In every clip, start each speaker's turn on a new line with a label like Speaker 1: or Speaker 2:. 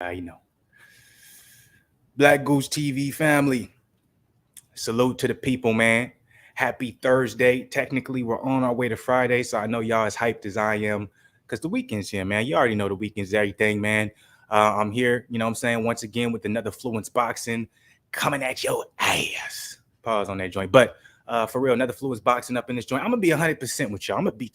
Speaker 1: You know, Black Goose TV family. Salute to the people, man. Happy Thursday. Technically, we're on our way to Friday, so I know y'all as hyped as I am because the weekend's here, man. You already know the weekend's everything, man. I'm here, you know what I'm saying, once again with another Fluenceboxing coming at your ass. Pause on that joint. But for real, another Fluenceboxing up in this joint. I'm going to be 100% with y'all. I'm going to be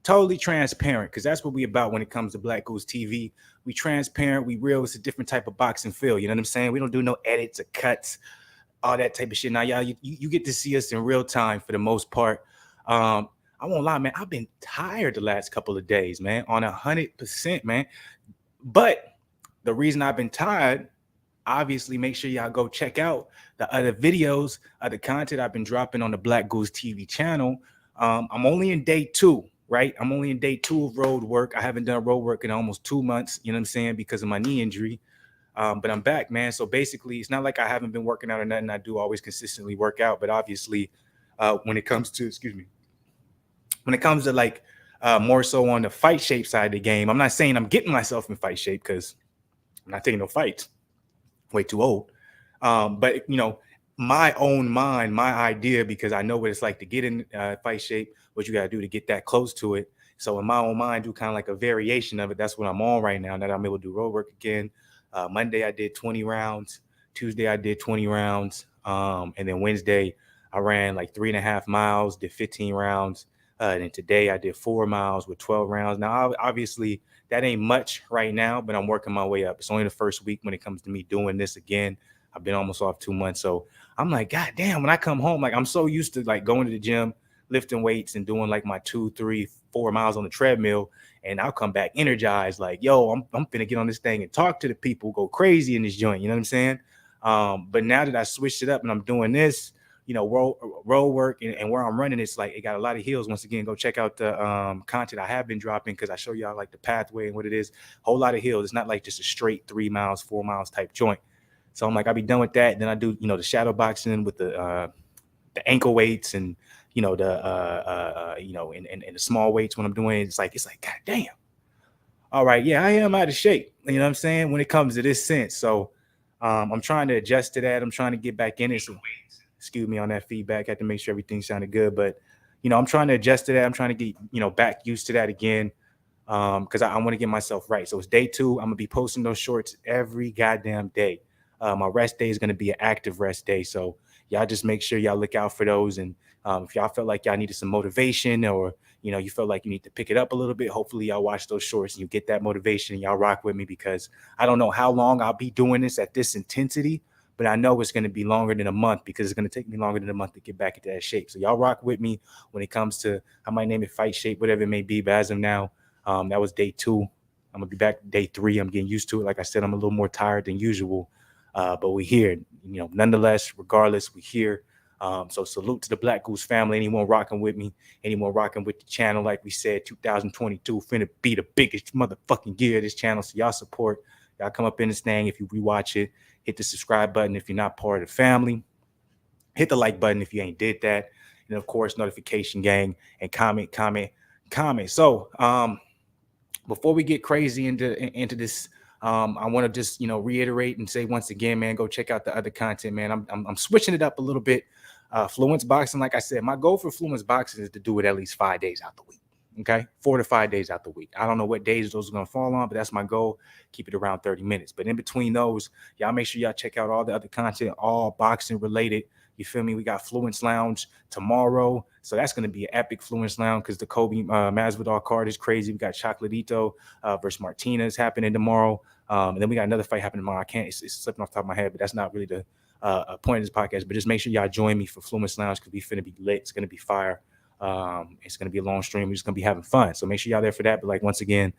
Speaker 1: totally transparent because that's what we about when it comes to Black Goose TV. We transparent, we real. It's a different type of boxing feel. You know what I'm saying? We don't do no edits or cuts, all that type of shit. Now, y'all, you get to see us in real time for the most part. I won't lie, man. I've been tired the last couple of days, man, on 100%, man. But the reason I've been tired, obviously, make sure y'all go check out the other videos, other content I've been dropping on the Black Goose TV channel. I'm only in day 2, right? I'm only in day 2 of road work. I haven't done road work in almost 2 months, you know what I'm saying, because of my knee injury. But I'm back, man. So basically, it's not like I haven't been working out or nothing. I do always consistently work out. But obviously, when it comes to, when it comes to like more so on the fight shape side of the game, I'm not saying I'm getting myself in fight shape because I'm not taking no fights. Way too old. But, you know, my own mind, my idea, because I know what it's like to get in fight shape, what you got to do to get that close to it. So in my own mind, do kind of like a variation of it. That's what I'm on right now, that I'm able to do road work again. Monday, I did 20 rounds. Tuesday, I did 20 rounds. And then Wednesday, I ran like 3.5 miles, did 15 rounds. And then today, I did 4 miles with 12 rounds. Now, obviously, that ain't much right now, but I'm working my way up. It's only the first week when it comes to me doing this again. I've been almost off 2 months. So I'm like, God damn, when I come home, like I'm so used to like going to the gym, lifting weights and doing like my 2, 3, 4 miles on the treadmill. And I'll come back energized, like, yo, I'm finna get on this thing and talk to the people, go crazy in this joint. You know what I'm saying? But now that I switched it up and I'm doing this, you know, road work and where I'm running, it's like it got a lot of hills. Once again, go check out the content I have been dropping because I show y'all like the pathway and what it is. Whole lot of hills. It's not like just a straight 3 miles, 4 miles type joint. So I'm like, I'll be done with that. Then I do, you know, the shadow boxing with the ankle weights and and the small weights when I'm doing it. It's like God damn. All right, yeah, I am out of shape. You know what I'm saying when it comes to this sense. So I'm trying to adjust to that. I'm trying to get back in it. So excuse me on that feedback. I had to make sure everything sounded good. But, you know, I'm trying to adjust to that. I'm trying to get, you know, back used to that again because I want to get myself right. So it's day 2. I'm going to be posting those shorts every goddamn day. My rest day is going to be an active rest day. So y'all just make sure y'all look out for those. And if y'all felt like y'all needed some motivation or, you know, you felt like you need to pick it up a little bit, hopefully y'all watch those shorts and you get that motivation and y'all rock with me because I don't know how long I'll be doing this at this intensity. But I know it's going to be longer than a month because it's going to take me longer than a month to get back into that shape. So y'all rock with me when it comes to, I might name it fight shape, whatever it may be. But as of now, that was day 2. I'm going to be back day 3. I'm getting used to it. Like I said, I'm a little more tired than usual. But we're here, you know, nonetheless, regardless, we're here. So salute to the Black Goose family. Anyone rocking with me, anyone rocking with the channel. Like we said, 2022 finna be the biggest motherfucking year of this channel. So y'all support. Y'all come up in this thing. If you rewatch it, hit the subscribe button if you're not part of the family. Hit the like button if you ain't did that. And of course, notification gang and comment. So before we get crazy into this, I want to just, you know, reiterate and say once again, man, go check out the other content, man. I'm switching it up a little bit. Fluenceboxing, like I said, my goal for Fluenceboxing is to do it at least 5 days out the week. Okay, 4 to 5 days out the week. I don't know what days those are going to fall on, but that's my goal. Keep it around 30 minutes. But in between those, y'all make sure y'all check out all the other content, all boxing related. You feel me? We got Fluence Lounge tomorrow. So that's going to be an epic Fluence Lounge because the Kobe Masvidal card is crazy. We got Chocolatito versus Martinez happening tomorrow. And then we got another fight happening tomorrow. It's slipping off the top of my head, but that's not really the point of this podcast. But just make sure y'all join me for Fluence Lounge because we finna be lit. It's going to be fire. It's going to be a long stream. We're just going to be having fun. So make sure y'all there for that. But like, once again,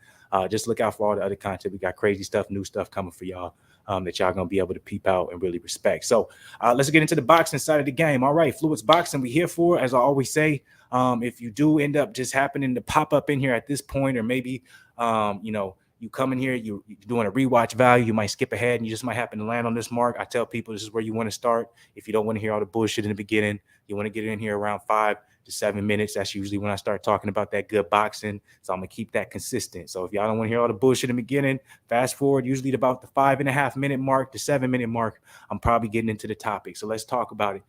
Speaker 1: just look out for all the other content. We got crazy stuff, new stuff coming for y'all that y'all going to be able to peep out and really respect. So let's get into the boxing side of the game. All right, Fluenceboxing, we here for, as I always say, if you do end up just happening to pop up in here at this point, or maybe, you know, You come in here, you're doing a rewatch value, you might skip ahead and you just might happen to land on this mark. I tell people this is where you want to start. If you don't want to hear all the bullshit in the beginning, you want to get in here around 5 to 7 minutes. That's usually when I start talking about that good boxing. So I'm gonna keep that consistent. So if y'all don't want to hear all the bullshit in the beginning, fast forward usually to about the 5.5 minute mark, the 7 minute mark. I'm probably getting into the topic. So let's talk about it.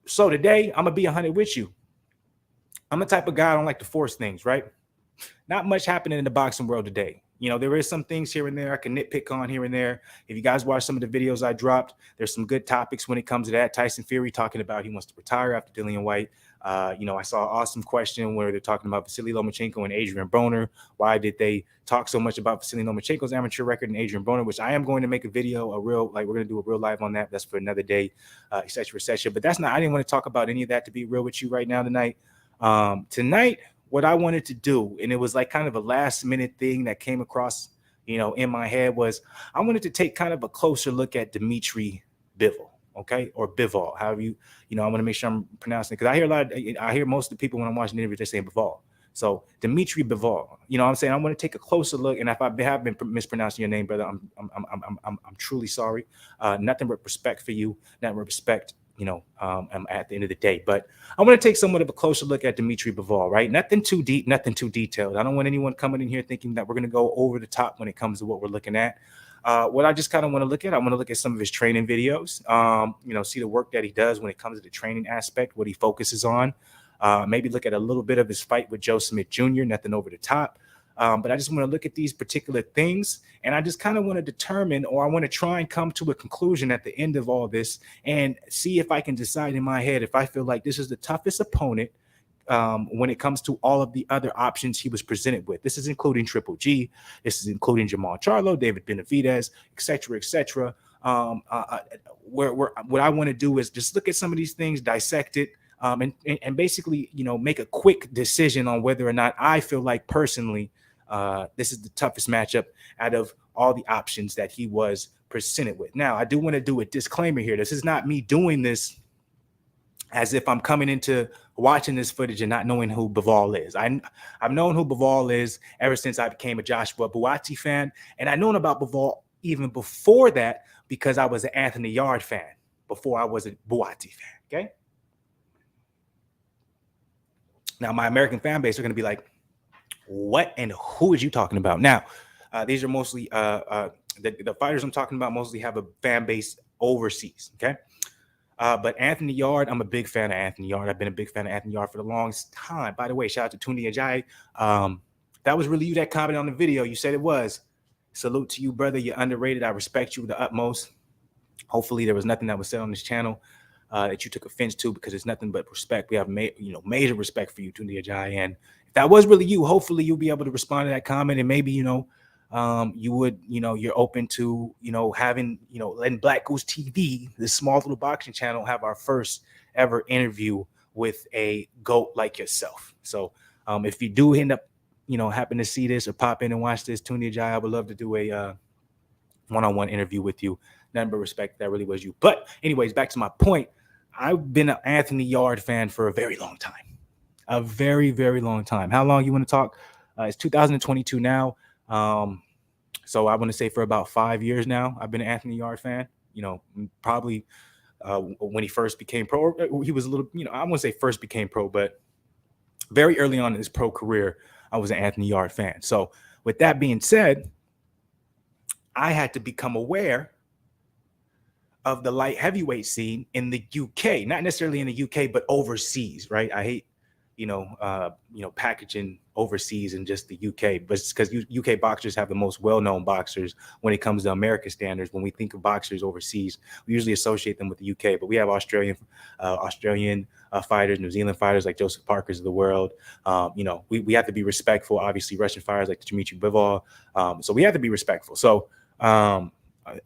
Speaker 1: So today I'm gonna be 100 with you. I'm the type of guy I don't like to force things, right? Not much happening in the boxing world today. You know, there is some things here and there I can nitpick on here and there. If you guys watch some of the videos I dropped, there's some good topics when it comes to that. Tyson Fury talking about he wants to retire after Dillian White. You know, I saw an awesome question where they're talking about Vasily Lomachenko and Adrian Broner. Why did they talk so much about Vasily Lomachenko's amateur record and Adrian Broner, which I am going to make a video, we're going to do a real live on that. That's for another day, et cetera, et cetera. But that's not, I didn't want to talk about any of that, to be real with you right now tonight. Tonight, what I wanted to do, and it was like kind of a last minute thing that came across, you know, in my head, was I wanted to take kind of a closer look at Dmitry Bivol, okay, or Bivol, however you know, I want to make sure I'm pronouncing it, because I hear most of the people when I'm watching the interview, they're saying Bivol. So Dmitry Bivol, you know what I'm saying? I want to take a closer look, and if I have been mispronouncing your name, brother, I'm truly sorry. Nothing but respect for you, nothing but respect, you know, at the end of the day. But I want to take somewhat of a closer look at Dmitry Bivol, right? Nothing too deep, nothing too detailed. I don't want anyone coming in here thinking that we're going to go over the top when it comes to what we're looking at. What I just kind of want to look at, I want to look at some of his training videos, you know, see the work that he does when it comes to the training aspect, what he focuses on. Maybe look at a little bit of his fight with Joe Smith Jr., nothing over the top. But I just want to look at these particular things, and I just kind of want to determine, or I want to try and come to a conclusion at the end of all this and see if I can decide in my head if I feel like this is the toughest opponent when it comes to all of the other options he was presented with. This is including Triple G. This is including Jamal Charlo, David Benavidez, et cetera, et cetera. What I want to do is just look at some of these things, dissect it, and basically, you know, make a quick decision on whether or not I feel like personally this is the toughest matchup out of all the options that he was presented with. Now, I do want to do a disclaimer here. This is not me doing this as if I'm coming into watching this footage and not knowing who Bivol is. I've known who Bivol is ever since I became a Joshua Buatsi fan, and I known about Bivol even before that because I was an Anthony Yarde fan before I was a Buatsi fan, okay? Now, my American fan base are going to be like, what and who is you talking about? Now, these are mostly the fighters I'm talking about mostly have a fan base overseas, okay? But Anthony Yarde, I'm a big fan of Anthony Yarde. I've been a big fan of Anthony Yarde for the longest time. By the way, shout out to Tunde Ajayi. That was really you that commented on the video. You said it was. Salute to you, brother. You're underrated. I respect you the utmost. Hopefully there was nothing that was said on this channel that you took offense to, because it's nothing but respect. We have major respect for you, Tunde Ajayi. And if that was really you, hopefully you'll be able to respond to that comment, and maybe, you know, you would, you know, you're open to, you know, having, you know, letting Black Goose TV, this small little boxing channel, have our first ever interview with a GOAT like yourself. So if you do end up, you know, happen to see this or pop in and watch this, Tunde Ajayi, I would love to do a one-on-one interview with you. Nothing but respect. That really was you. But anyways, back to my point. I've been an Anthony Yarde fan for a very long time. A very, very long time. How long you want to talk? It's 2022 now. So I want to say for about 5 years now, I've been an Anthony Yarde fan. You know, probably when he first became pro, or he was a little, you know, I won't say first became pro, but very early on in his pro career, I was an Anthony Yarde fan. So with that being said, I had to become aware of the light heavyweight scene in the UK, not necessarily in the UK, but overseas, right? I hate, you know, packaging overseas in just the UK, but it's because UK boxers have the most well-known boxers when it comes to American standards. When we think of boxers overseas, we usually associate them with the UK, but we have Australian fighters, New Zealand fighters like Joseph Parker's of the world. You know, we have to be respectful. Obviously, Russian fighters like Dmitry Bivol. So we have to be respectful. So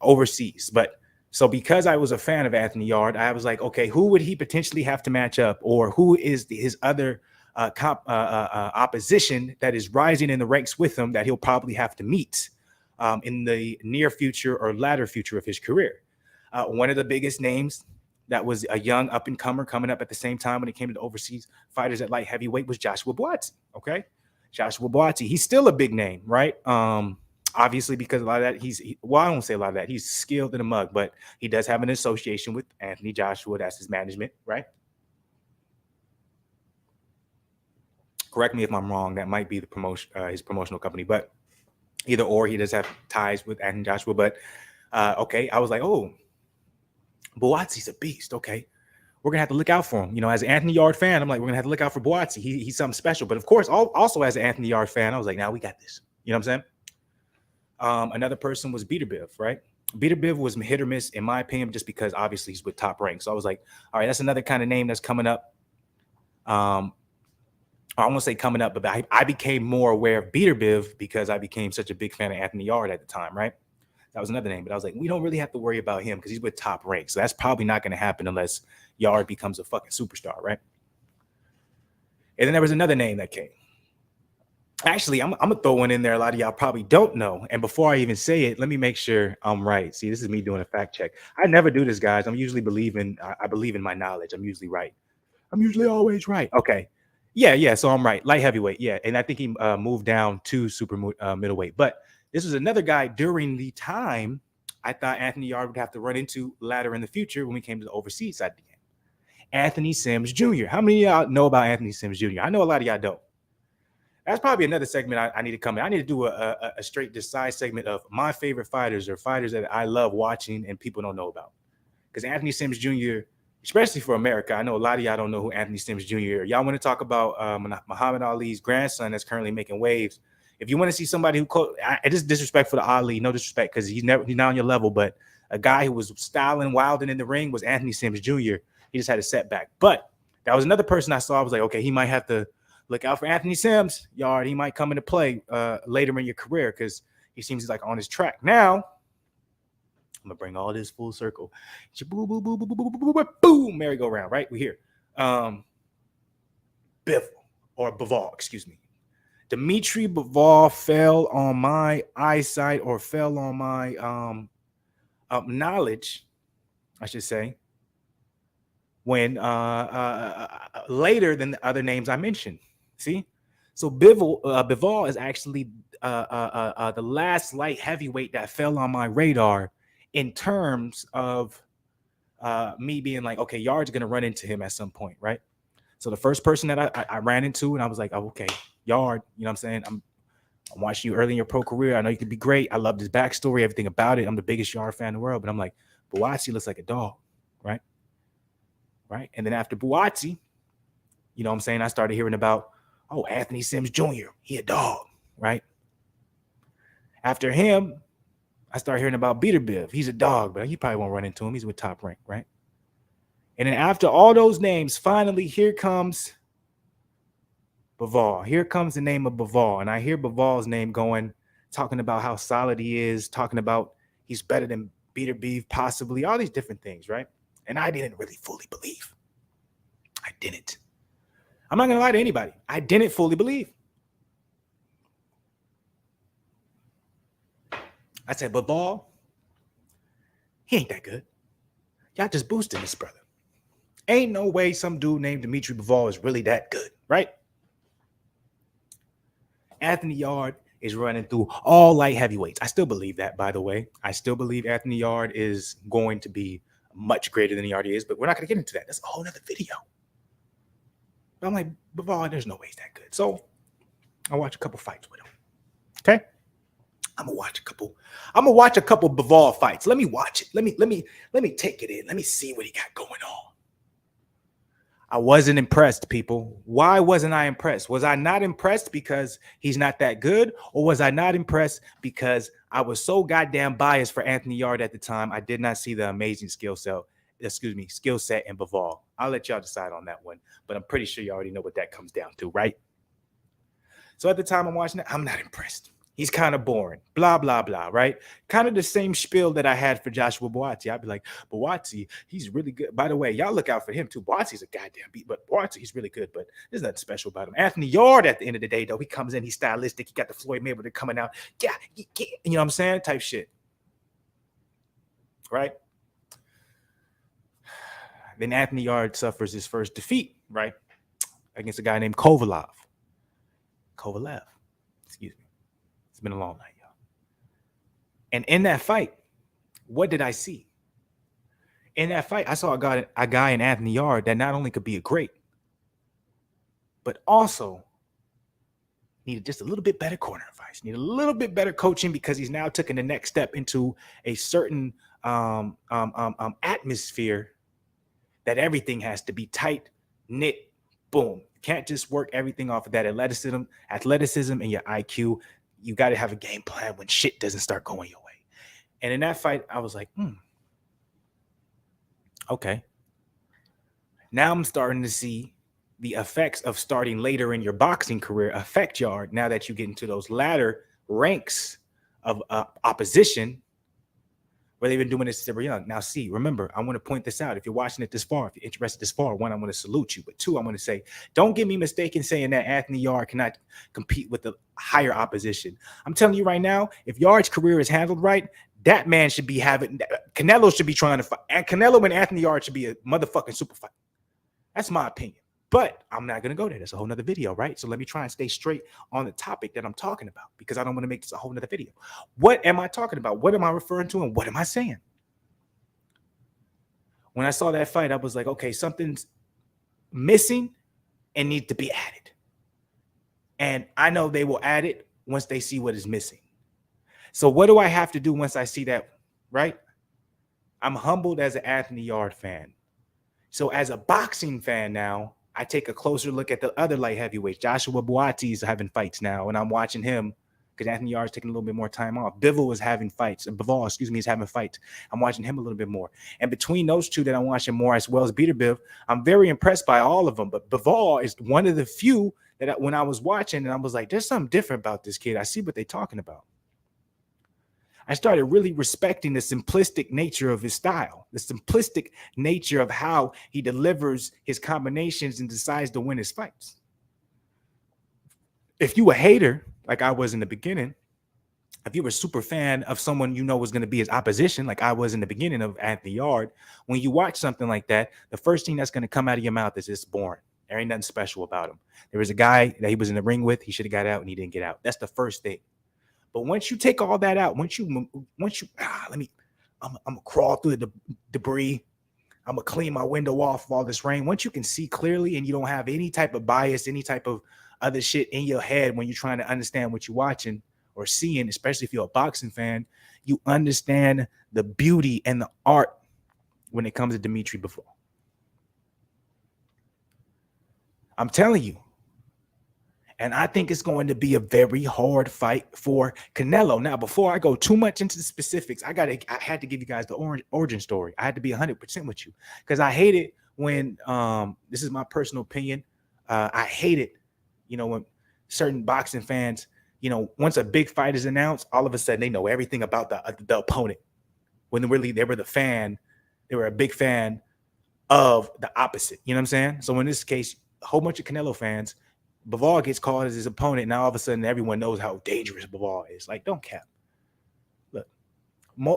Speaker 1: overseas, but. So because I was a fan of Anthony Yarde, I was like, okay, who would he potentially have to match up, or who is his other opposition that is rising in the ranks with him that he'll probably have to meet in the near future or latter future of his career? One of the biggest names that was a young up-and-comer coming up at the same time when it came to the overseas fighters at light heavyweight was Joshua Buatsi, okay? Joshua Buatsi, he's still a big name, right? obviously because a lot of that well, I don't say a lot of that. He's skilled in the mug, but he does have an association with Anthony Joshua. That's his management, right? Correct me if I'm wrong. That might be the promotion, his promotional company, but either or, he does have ties with Anthony Joshua. But okay, I was like, oh, Buatsi's a beast. Okay, we're gonna have to look out for him. You know, as an Anthony Yard fan, I'm like, we're gonna have to look out for Buatsi. He's something special. But of course, also as an Anthony Yard fan, I was like, now we got this. You know what I'm saying? Another person was Biv, right? Biv was hit or miss in my opinion, just because obviously he's with Top Rank. So I was like, all right, that's another kind of name that's coming up. I won't say coming up, but I became more aware of Biv because I became such a big fan of Anthony Yard at the time, right? That was another name, but I was like, we don't really have to worry about him because he's with Top Rank. So that's probably not going to happen unless Yard becomes a fucking superstar, right? And then there was another name that came. Actually, I'm going to throw one in there a lot of y'all probably don't know. And before I even say it, let me make sure I'm right. See, this is me doing a fact check. I never do this, guys. I believe in my knowledge. I'm usually right. I'm usually always right. Okay. Yeah. So I'm right. Light heavyweight. Yeah. And I think he moved down to super middleweight. But this was another guy during the time I thought Anthony Yard would have to run into later in the future when we came to the overseas side of the game. Anthony Sims Jr. How many of y'all know about Anthony Sims Jr.? I know a lot of y'all don't. That's probably another segment I need to come in. I need to do a straight decide segment of my favorite fighters or fighters that I love watching and people don't know about. Because Anthony Sims Jr., especially for America, I know a lot of y'all don't know who Anthony Sims Jr. is. Y'all want to talk about Muhammad Ali's grandson that's currently making waves. If you want to see somebody it is disrespectful to Ali, no disrespect, because he's not on your level, but a guy who was styling, wilding in the ring was Anthony Sims Jr. He just had a setback. But that was another person I saw. I was like, okay, he might have to look out for Anthony Sims Yard. He might come into play later in your career because he seems like on his track. Now, I'm going to bring all this full circle. Boom, merry-go-round, right? We're here. Bivol, excuse me. Dmitry Bivol fell on my eyesight or fell on my knowledge, I should say, when later than the other names I mentioned. See? So Bivol is actually the last light heavyweight that fell on my radar in terms of me being like, okay, Yard's going to run into him at some point, right? So the first person that I ran into, and I was like, oh, okay, Yard, you know what I'm saying? I'm watching you early in your pro career. I know you could be great. I love this backstory, everything about it. I'm the biggest Yard fan in the world, but I'm like, Buatsi looks like a dog, right? Right. And then after Buatsi, you know what I'm saying? I started hearing about, oh, Anthony Sims Jr., he a dog, right? After him, I started hearing about Biv. He's a dog, but you probably won't run into him. He's with Top Rank, right? And then after all those names, finally, here comes Bivol. Here comes the name of Bivol. And I hear Bivol's name going, talking about how solid he is, talking about he's better than Beef, possibly, all these different things, right? And I didn't really fully believe. I didn't. I'm not going to lie to anybody. I didn't fully believe. I said, Bivol, he ain't that good. Y'all just boosting this brother. Ain't no way some dude named Dmitry Bivol is really that good, right? Anthony Yard is running through all light heavyweights. I still believe that, by the way. I still believe Anthony Yard is going to be much greater than he already is, but we're not going to get into that. That's a whole other video. But I'm like, Bivol, there's no way he's that good. So I watch a couple fights with him. Okay? I'm gonna watch a couple Bivol fights. Let me watch it. Let me take it in. Let me see what he got going on. I wasn't impressed, people. Why wasn't I impressed? Was I not impressed because he's not that good? Or was I not impressed because I was so goddamn biased for Anthony Yard at the time? I did not see the amazing skill set in Bivol. I'll let y'all decide on that one. But I'm pretty sure you already know what that comes down to, right? So at the time I'm watching it, I'm not impressed. He's kind of boring, blah, blah, blah, right? Kind of the same spiel that I had for Joshua Buatsi. I'd be like, Buatsi, he's really good. By the way, y'all look out for him too. Buatsi's a goddamn beat, but Buatsi, he's really good, but there's nothing special about him. Anthony Yard, at the end of the day, though, he comes in, he's stylistic. He got the Floyd Mayweather coming out. Yeah, you know what I'm saying? Type shit, right? Then Anthony Yard suffers his first defeat, right? Against a guy named Kovalev. Excuse me. It's been a long night, y'all. And in that fight, what did I see? In that fight, I saw a guy in Anthony Yarde that not only could be a great, but also needed just a little bit better corner advice, needed a little bit better coaching, because he's now taken the next step into a certain atmosphere that everything has to be tight, knit, boom. Can't just work everything off of that athleticism and your IQ. You got to have a game plan when shit doesn't start going your way. And in that fight, I was like, okay. Now I'm starting to see the effects of starting later in your boxing career affect Yarde now that you get into those latter ranks of opposition, where they've been doing this since they were young. Now, see, remember, I want to point this out. If you're watching it this far, if you're interested this far, one, I want to salute you. But two, I want to say, don't get me mistaken saying that Anthony Yarde cannot compete with the higher opposition. I'm telling you right now, if Yarde's career is handled right, that man should be having, Canelo should be trying to fight. And Canelo and Anthony Yarde should be a motherfucking super fight. That's my opinion. But I'm not going to go there. That's a whole nother video, right? So let me try and stay straight on the topic that I'm talking about, because I don't want to make this a whole nother video. What am I talking about? What am I referring to? And what am I saying? When I saw that fight, I was like, okay, something's missing and needs to be added. And I know they will add it once they see what is missing. So what do I have to do once I see that, right? I'm humbled as an Anthony Yarde fan. So as a boxing fan now, I take a closer look at the other light heavyweights. Joshua Buatsi is having fights now, and I'm watching him because Anthony Yarde's taking a little bit more time off. Bivol is having fights. Bivol, is having fights. I'm watching him a little bit more. And between those two that I'm watching more, as well as Beater Biv, I'm very impressed by all of them. But Bivol is one of the few that when I was watching, and I was like, there's something different about this kid. I see what they're talking about. I started really respecting the simplistic nature of his style, the simplistic nature of how he delivers his combinations and decides to win his fights. If you a hater, like I was in the beginning, if you were a super fan of someone you know was going to be his opposition, like I was in the beginning of Anthony Yarde, when you watch something like that, the first thing that's going to come out of your mouth is it's boring. There ain't nothing special about him. There was a guy that he was in the ring with. He should have got out and he didn't get out. That's the first thing. But once you take all that out, I'm gonna crawl through the debris. I'm gonna clean my window off of all this rain. Once you can see clearly and you don't have any type of bias, any type of other shit in your head when you're trying to understand what you're watching or seeing, especially if you're a boxing fan, you understand the beauty and the art when it comes to Dmitry Bivol. I'm telling you. And I think it's going to be a very hard fight for Canelo. Now, before I go too much into the specifics, I had to give you guys the origin story. I had to be 100% with you, because I hate it when this is my personal opinion. I hate it, when certain boxing fans, once a big fight is announced, all of a sudden they know everything about the opponent, when really they were the fan. They were a big fan of the opposite. You know what I'm saying? So in this case, a whole bunch of Canelo fans, Bivol gets called as his opponent. Now all of a sudden everyone knows how dangerous Bivol is. Like, don't cap. Look,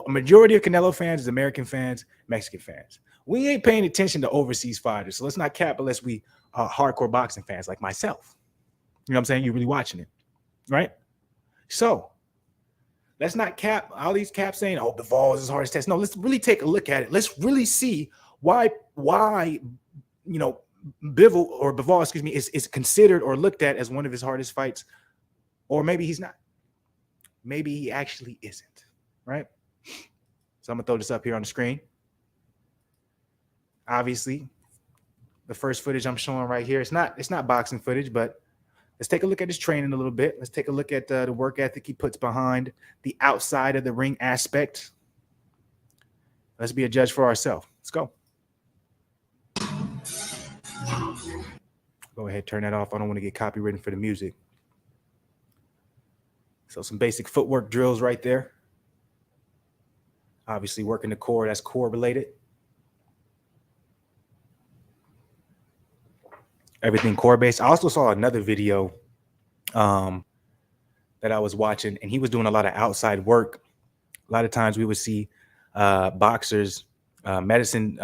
Speaker 1: majority of Canelo fans is American fans, Mexican fans. We ain't paying attention to overseas fighters. So let's not cap unless we are hardcore boxing fans like myself. You know what I'm saying? You're really watching it, right? So let's not cap all these caps saying, oh, Bivol is his hardest test. No, let's really take a look at it. Let's really see why Bivol, is considered or looked at as one of his hardest fights, or maybe he's not. Maybe he actually isn't, right? So I'm gonna throw this up here on the screen. Obviously, the first footage I'm showing right here, it's not boxing footage, but let's take a look at his training a little bit. Let's take a look at the work ethic he puts behind the outside of the ring aspect. Let's be a judge for ourselves. Let's go. Go ahead, turn that off. I don't want to get copywritten for the music. So some basic footwork drills right there. Obviously working the core, that's core related. Everything core based. I also saw another video that I was watching, and he was doing a lot of outside work. A lot of times we would see boxers, medicine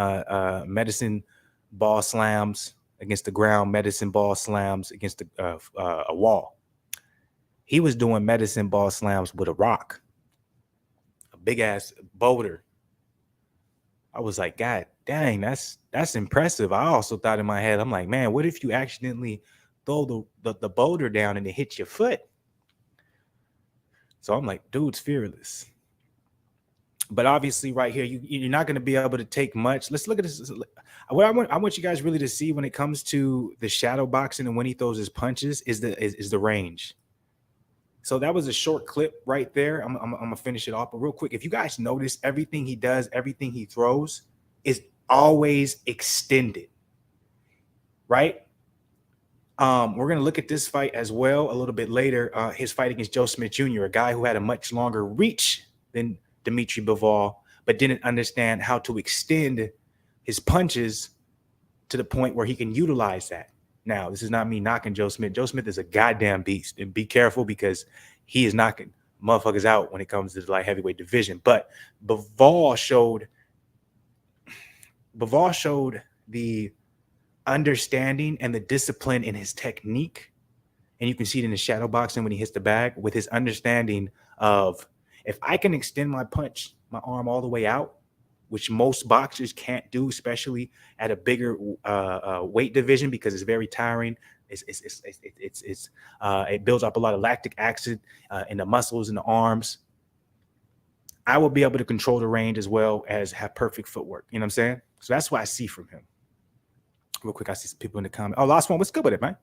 Speaker 1: ball slams against the ground, medicine ball slams against a wall. He was doing medicine ball slams with a rock. big ass boulder. I was like, God dang, that's impressive. I also thought in my head, I'm like, man, what if you accidentally throw the boulder down and it hits your foot? So I'm like, dude's fearless. But obviously, right here, you're not going to be able to take much. Let's look at this. What I want you guys really to see when it comes to the shadow boxing and when he throws his punches is the range. So that was a short clip right there. I'm gonna finish it off, but real quick, if you guys notice, everything he does, everything he throws is always extended, right? We're gonna look at this fight as well a little bit later. His fight against Joe Smith Jr., a guy who had a much longer reach than Dmitry Bivol, but didn't understand how to extend his punches to the point where he can utilize that. Now, this is not me knocking Joe Smith. Joe Smith is a goddamn beast, and be careful because he is knocking motherfuckers out when it comes to the light heavyweight division. But Bivol showed the understanding and the discipline in his technique, and you can see it in the shadow boxing when he hits the bag with his understanding of, if I can extend my punch, my arm all the way out, which most boxers can't do, especially at a bigger weight division because it's very tiring. It builds up a lot of lactic acid in the muscles and the arms. I will be able to control the range as well as have perfect footwork. You know what I'm saying? So that's what I see from him. Real quick, I see some people in the comments. Oh, last one. What's good with it, man?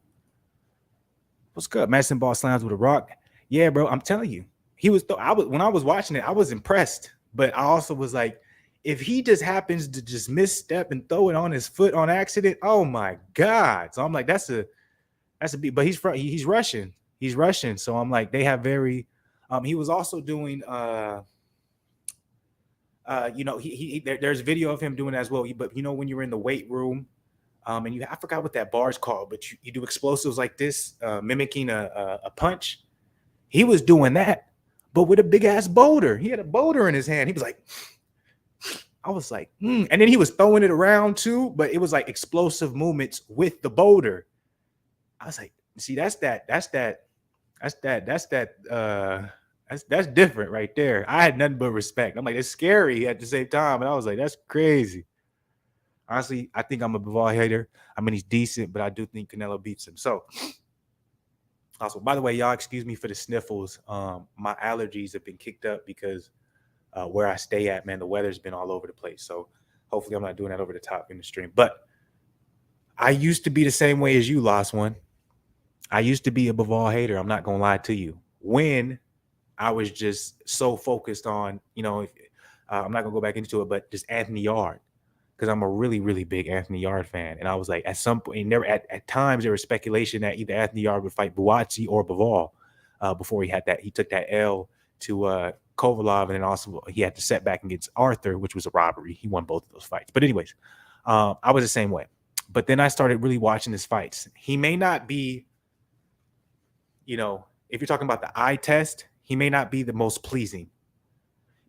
Speaker 1: What's good? Madison Ball slams with a rock. Yeah, bro. I'm telling you, he was. When I was watching it, I was impressed, but I also was like, if he just happens to just misstep and throw it on his foot on accident, oh my God. So I'm like, that's a beat. But he's Russian. He's Russian. So I'm like, they have very he was also doing there's video of him doing it as well. But when you're in the weight room, and I forgot what that bar is called, but you do explosives like this, mimicking a punch. He was doing that, but with a big ass boulder. He had a boulder in his hand. He was like, I was like, and then he was throwing it around too, but it was like explosive movements with the boulder. I was like, see, that's different right there. I had nothing but respect. I'm like, it's scary at the same time, and I was like, that's crazy. Honestly, I think I'm a Bivol hater. I mean, he's decent, but I do think Canelo beats him. So, also, by the way, y'all, excuse me for the sniffles. My allergies have been kicked up because where I stay at, man, the weather's been all over the place. So hopefully I'm not doing that over the top in the stream. But I used to be the same way as you, Lost One. I used to be a Bivol hater. I'm not going to lie to you. When I was just so focused on, I'm not going to go back into it, but just Anthony Yarde, because I'm a really, really big Anthony Yarde fan. And I was like, at some point, at times there was speculation that either Anthony Yarde would fight Buatsi or Bivol before he took that L to Kovalov, and then also he had to set back against Arthur, which was a robbery. He won both of those fights. But anyways, I was the same way. But then I started really watching his fights. He may not be, if you're talking about the eye test, he may not be the most pleasing.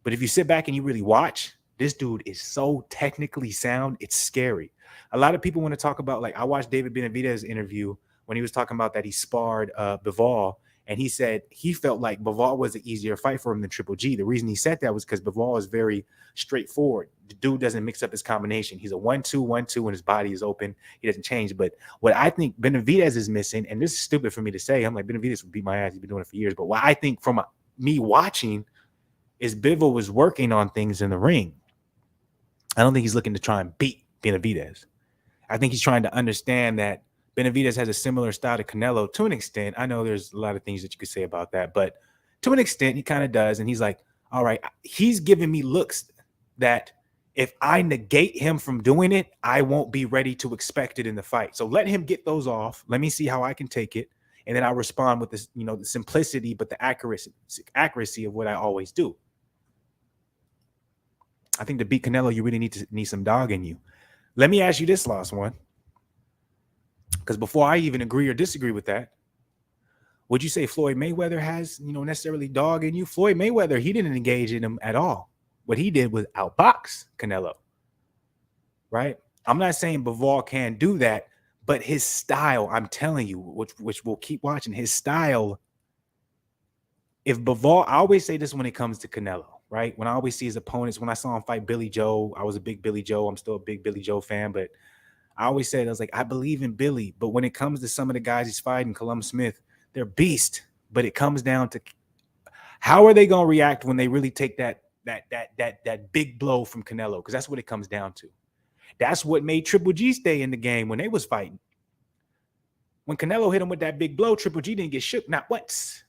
Speaker 1: But if you sit back and you really watch, this dude is so technically sound, it's scary. A lot of people want to talk about, like, I watched David Benavidez's interview when he was talking about that he sparred Bivol, and he said he felt like Bivol was an easier fight for him than Triple G. The reason he said that was because Bivol is very straightforward. The dude doesn't mix up his combination. He's a 1-2, 1-2, and his body is open. He doesn't change. But what I think Benavidez is missing, and this is stupid for me to say, I'm like, Benavidez would beat my ass. He's been doing it for years. But what I think from me watching is Bivol was working on things in the ring. I don't think he's looking to try and beat Benavidez. I think he's trying to understand that Benavidez has a similar style to Canelo to an extent. I know there's a lot of things that you could say about that, but to an extent, he kind of does. And he's like, all right, he's giving me looks that if I negate him from doing it, I won't be ready to expect it in the fight. So let him get those off. Let me see how I can take it. And then I respond with this, the simplicity, but the accuracy of what I always do. I think to beat Canelo, you really need some dog in you. Let me ask you this, Last One. Because before I even agree or disagree with that, would you say Floyd Mayweather has, necessarily dog in you? Floyd Mayweather, he didn't engage in him at all. What he did was outbox Canelo, right? I'm not saying Bivol can do that, but his style, I'm telling you, which we'll keep watching, his style, if Bivol, I always say this when it comes to Canelo. right? When I always see his opponents, when I saw him fight Billy Joe, I was a big Billy Joe. I'm still a big Billy Joe fan, but I always said, I was like, I believe in Billy, but when it comes to some of the guys he's fighting, Columbus Smith, they're beast. But it comes down to how are they going to react when they really take that big blow from Canelo? Because that's what it comes down to. That's what made Triple G stay in the game when they was fighting. When Canelo hit him with that big blow, Triple G didn't get shook, not once.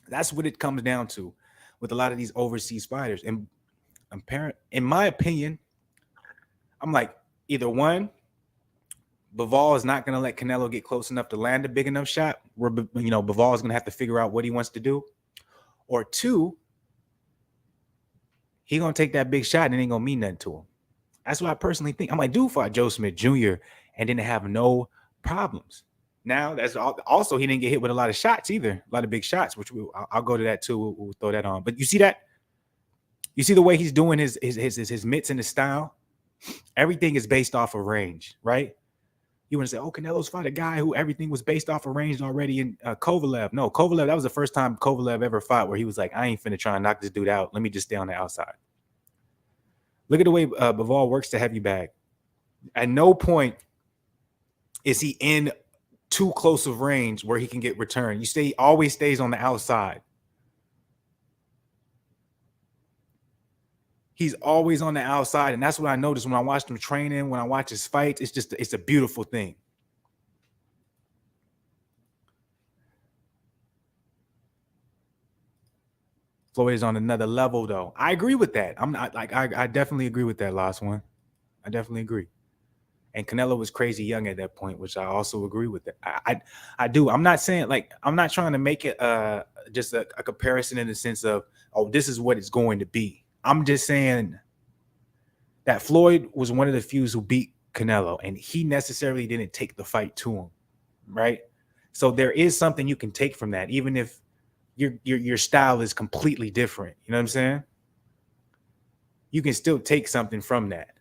Speaker 1: That's what it comes down to with a lot of these overseas fighters. And in my opinion, I'm like, either one, Bivol is not going to let Canelo get close enough to land a big enough shot where, Bivol is going to have to figure out what he wants to do. Or two, he going to take that big shot and it ain't going to mean nothing to him. That's what I personally think. I'm like, dude fought Joe Smith Jr. and didn't have no problems. Now, that's also, he didn't get hit with a lot of shots either, a lot of big shots, which I'll go to that too. We'll throw that on. But you see that? You see the way he's doing his mitts and his style? Everything is based off of range, right? You want to say, oh, Canelo's fought a guy who everything was based off of range already in Kovalev. No, Kovalev, that was the first time Kovalev ever fought where he was like, I ain't finna try and knock this dude out. Let me just stay on the outside. Look at the way Bivol works the heavy bag. At no point is he in too close of range where he can get return. Always stays on the outside. He's always on the outside, and that's what I noticed when I watched him training, when I watch his fights. It's a beautiful thing. Floyd is on another level, though. I agree with that. I'm not like I definitely agree with that last one. I definitely agree. And Canelo was crazy young at that point, which I also agree with that. I do. I'm not saying I'm not trying to make it just a comparison in the sense of, oh, this is what it's going to be. I'm just saying that Floyd was one of the few who beat Canelo, and he necessarily didn't take the fight to him, right? So there is something you can take from that, even if your style is completely different. You know what I'm saying? You can still take something from that.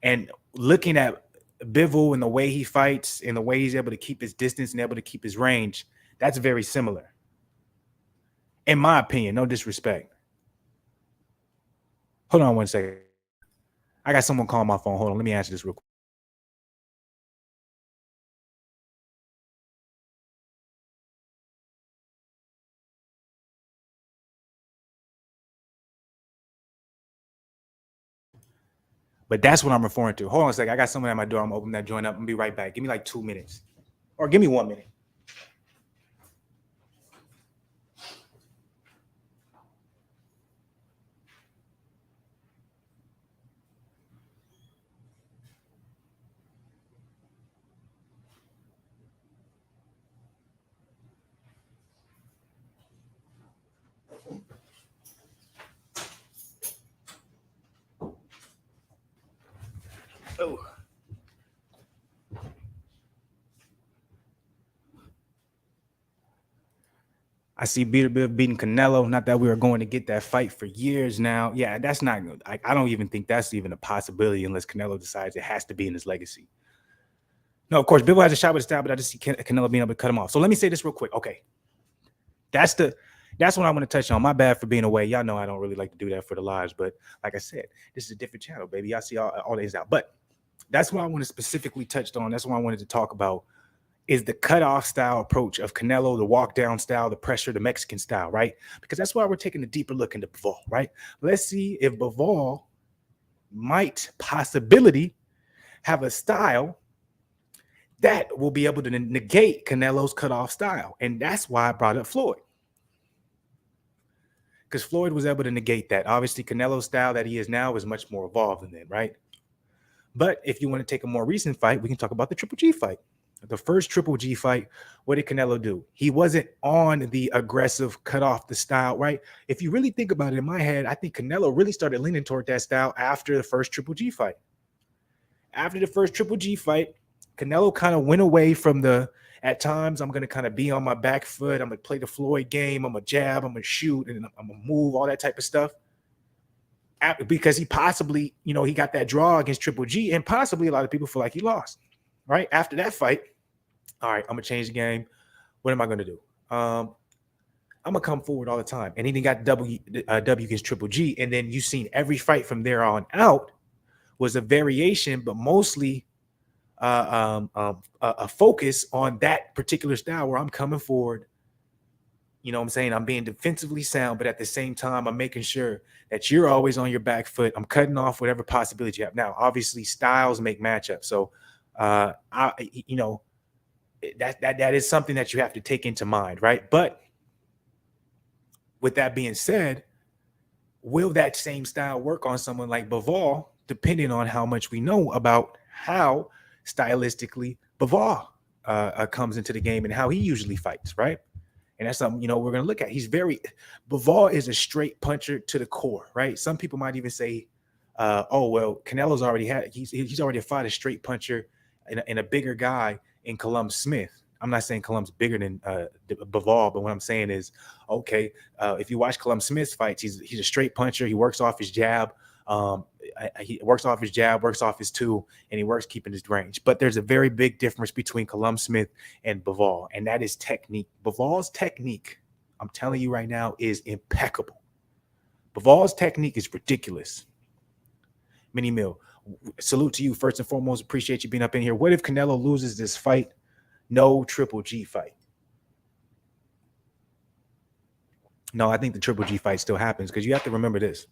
Speaker 1: And looking at Bivol and the way he fights and the way he's able to keep his distance and able to keep his range, that's very similar. In my opinion, no disrespect. Hold on 1 second. I got someone calling my phone. Hold on. Let me answer this real quick. But that's what I'm referring to. Hold on a second. I got someone at my door. I'm opening that joint up. I'm going to be right back. Give me like 2 minutes. Or give me 1 minute. Oh. I see Biv beating Canelo. Not that we were going to get that fight for years now. Yeah, that's not good. I don't even think that's even a possibility unless Canelo decides it has to be in his legacy. No, of course, Bivol has a shot with a style, but I just see Canelo being able to cut him off. So let me say this real quick. Okay. That's what I want to touch on. My bad for being away. Y'all know I don't really like to do that for the lives, but like I said, this is a different channel, baby. Y'all see all these out. But that's what I want to specifically touch on. That's what I wanted to talk about is the cutoff style approach of Canelo, the walk down style, the pressure, the Mexican style, right? Because that's why we're taking a deeper look into Bivol, right? Let's see if Bivol might possibility have a style that will be able to negate Canelo's cutoff style. And that's why I brought up Floyd. Because Floyd was able to negate that. Obviously, Canelo's style that he is now is much more evolved than that, right? But if you want to take a more recent fight, we can talk about the Triple G fight. The first Triple G fight, what did Canelo do? He wasn't on the aggressive cut off the style, right? If you really think about it in my head, I think Canelo really started leaning toward that style after the first Triple G fight. After the first Triple G fight, Canelo kind of went away from at times, I'm going to kind of be on my back foot. I'm going to play the Floyd game. I'm going to jab. I'm going to shoot. And I'm going to move, all that type of stuff. Because he possibly, he got that draw against Triple G. And possibly a lot of people feel like he lost. Right? After that fight, all right, I'm going to change the game. what am I going to do? I'm gonna come forward all the time. And he got W against Triple G, and then you seen every fight from there on out was a variation, but mostly a focus on that particular style where I'm coming forward. You know what I'm saying? I'm being defensively sound, but at the same time, I'm making sure that you're always on your back foot. I'm cutting off whatever possibility you have. Now, obviously, styles make matchups, so that is something that you have to take into mind, right? But with that being said, will that same style work on someone like Bivol, depending on how much we know about how stylistically Bivol comes into the game and how he usually fights, right? And that's something, we're going to look at. Bivol is a straight puncher to the core, right? Some people might even say, Canelo's he's already fought a straight puncher and a bigger guy in Callum Smith. I'm not saying Callum's bigger than Bivol, but what I'm saying is, if you watch Callum Smith's fights, he's a straight puncher. He works off his jab. Works off his two, and he works keeping his range. But there's a very big difference between Callum Smith and Bivol, and that is technique. Bivol's technique, I'm telling you right now, is impeccable. Bivol's technique is ridiculous. Mini Mill, salute to you first and foremost. Appreciate you being up in here. What if Canelo loses this fight? No Triple G fight. No, I think the Triple G fight still happens because you have to remember this.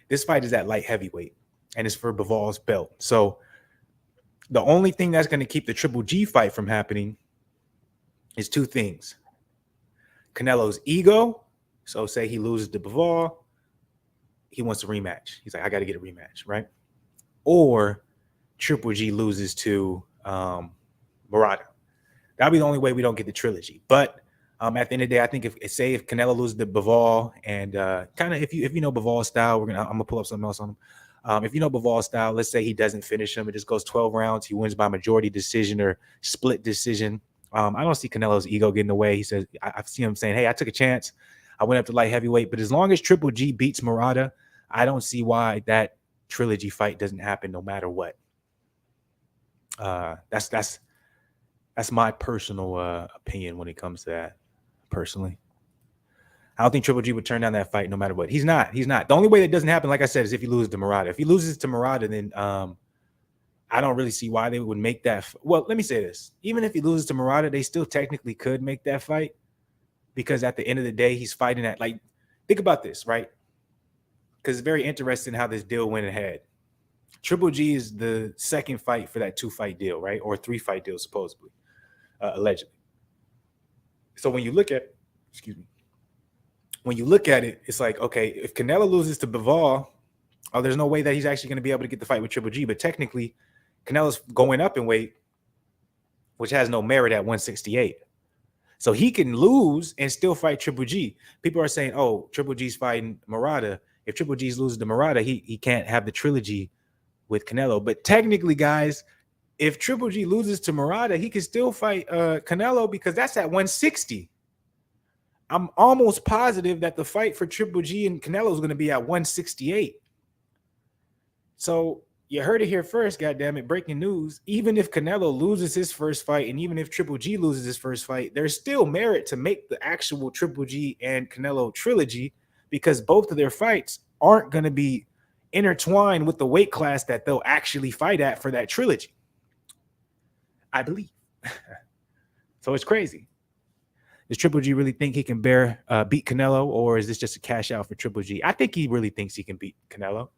Speaker 1: This fight is at light heavyweight, and it's for Bivol's belt. So the only thing that's going to keep the Triple G fight from happening is two things. Canelo's ego. So say he loses to Bivol, he wants a rematch. He's like, I got to get a rematch, right? Or Triple G loses to Murata. That'll be the only way we don't get the trilogy. But at the end of the day, I think if Canelo loses to Bivol, and kind of if you know Bivol's style, I'm gonna pull up something else on him. If you know Bivol's style, let's say he doesn't finish him, it just goes 12 rounds. He wins by majority decision or split decision. I don't see Canelo's ego getting away. He says, I've seen him saying, "Hey, I took a chance. I went up to light heavyweight." But as long as Triple G beats Murata, I don't see why that trilogy fight doesn't happen, no matter what. That's my personal opinion when it comes to that. Personally, I don't think Triple G would turn down that fight no matter what. He's not. The only way that doesn't happen, like I said, is if he loses to Murata. If he loses to Murata, then I don't really see why they would make that. Well, let me say this. Even if he loses to Murata, they still technically could make that fight, because at the end of the day, he's fighting at, like, think about this, right? Because it's very interesting how this deal went ahead. Triple G is the second fight for that 2-fight deal, right? Or 3-fight deal, supposedly, allegedly. So when you look at, it, it's like, okay, if Canelo loses to Bivol, there's no way that he's actually going to be able to get the fight with Triple G. But technically, Canelo's going up in weight, which has no merit at 168. So he can lose and still fight Triple G. People are saying, oh, Triple G's fighting Murata. If Triple G's loses to Murata, he can't have the trilogy with Canelo. But technically, guys, if Triple G loses to Murata, he can still fight Canelo, because that's at 160. I'm almost positive that the fight for Triple G and Canelo is going to be at 168. So you heard it here first, goddammit. Breaking news. Even if Canelo loses his first fight, and even if Triple G loses his first fight, there's still merit to make the actual Triple G and Canelo trilogy, because both of their fights aren't going to be intertwined with the weight class that they'll actually fight at for that trilogy, I believe. So it's crazy. Does Triple G really think he can beat Canelo, or is this just a cash out for Triple G? I think he really thinks he can beat Canelo.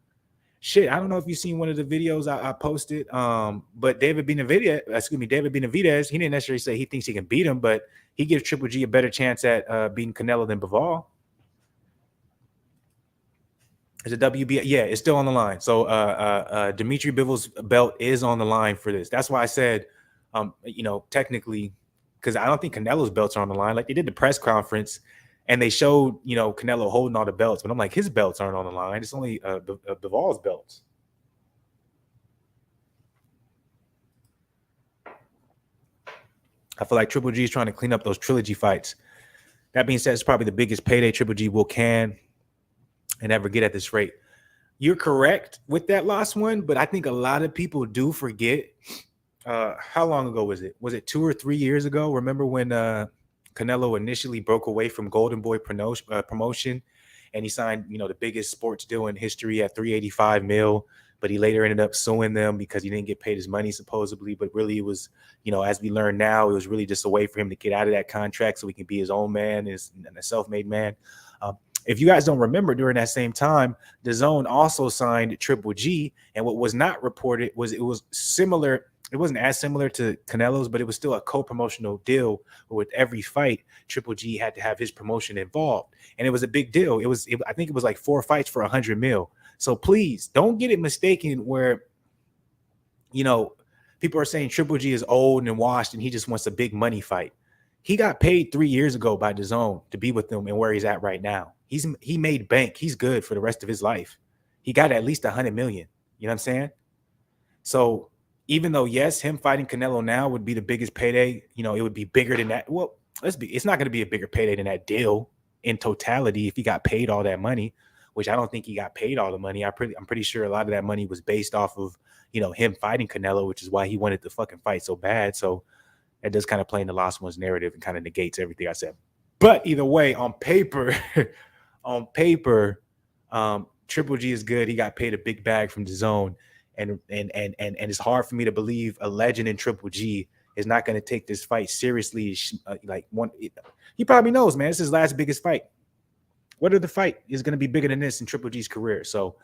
Speaker 1: Shit, I don't know if you've seen one of the videos I posted, but David Benavidez, he didn't necessarily say he thinks he can beat him, but he gives Triple G a better chance at beating Canelo than Bivol. Is it WBA? Yeah, it's still on the line. So Dmitry Bivol's belt is on the line for this. That's why I said, technically, because I don't think Canelo's belts are on the line. Like, they did the press conference and they showed, Canelo holding all the belts, but I'm like, his belts aren't on the line. It's only Bivol's belts. I feel like Triple G is trying to clean up those trilogy fights. That being said, it's probably the biggest payday Triple G can and ever get at this rate. You're correct with that last one, but I think a lot of people do forget how long ago was it? Was it 2 or 3 years ago? Remember when Canelo initially broke away from Golden Boy promotion, and he signed, the biggest sports deal in history at 385 mil, but he later ended up suing them because he didn't get paid his money supposedly, but really it was, as we learn now, it was really just a way for him to get out of that contract so he can be his own man, and a self-made man. If you guys don't remember, during that same time, DAZN also signed Triple G, and what was not reported was it was similar. It wasn't as similar to Canelo's, but it was still a co-promotional deal where with every fight, Triple G had to have his promotion involved. And it was a big deal. I think it was like 4 fights for 100 mil. So please don't get it mistaken where, people are saying Triple G is old and washed and he just wants a big money fight. He got paid 3 years ago by DAZN to be with them and where he's at right now. He made bank. He's good for the rest of his life. He got at least 100 million. You know what I'm saying? So even though, yes, him fighting Canelo now would be the biggest payday, it would be bigger than that. Well, it's not going to be a bigger payday than that deal in totality if he got paid all that money, which I don't think he got paid all the money. I'm pretty sure a lot of that money was based off of, him fighting Canelo, which is why he wanted to fucking fight so bad. So that does kind of play in the lost one's narrative and kind of negates everything I said. But either way, on paper, Triple G is good. He got paid a big bag from DAZN. And it's hard for me to believe a legend in Triple G is not going to take this fight seriously. He probably knows, man, it's his last biggest fight. What other fight is going to be bigger than this in Triple G's career? So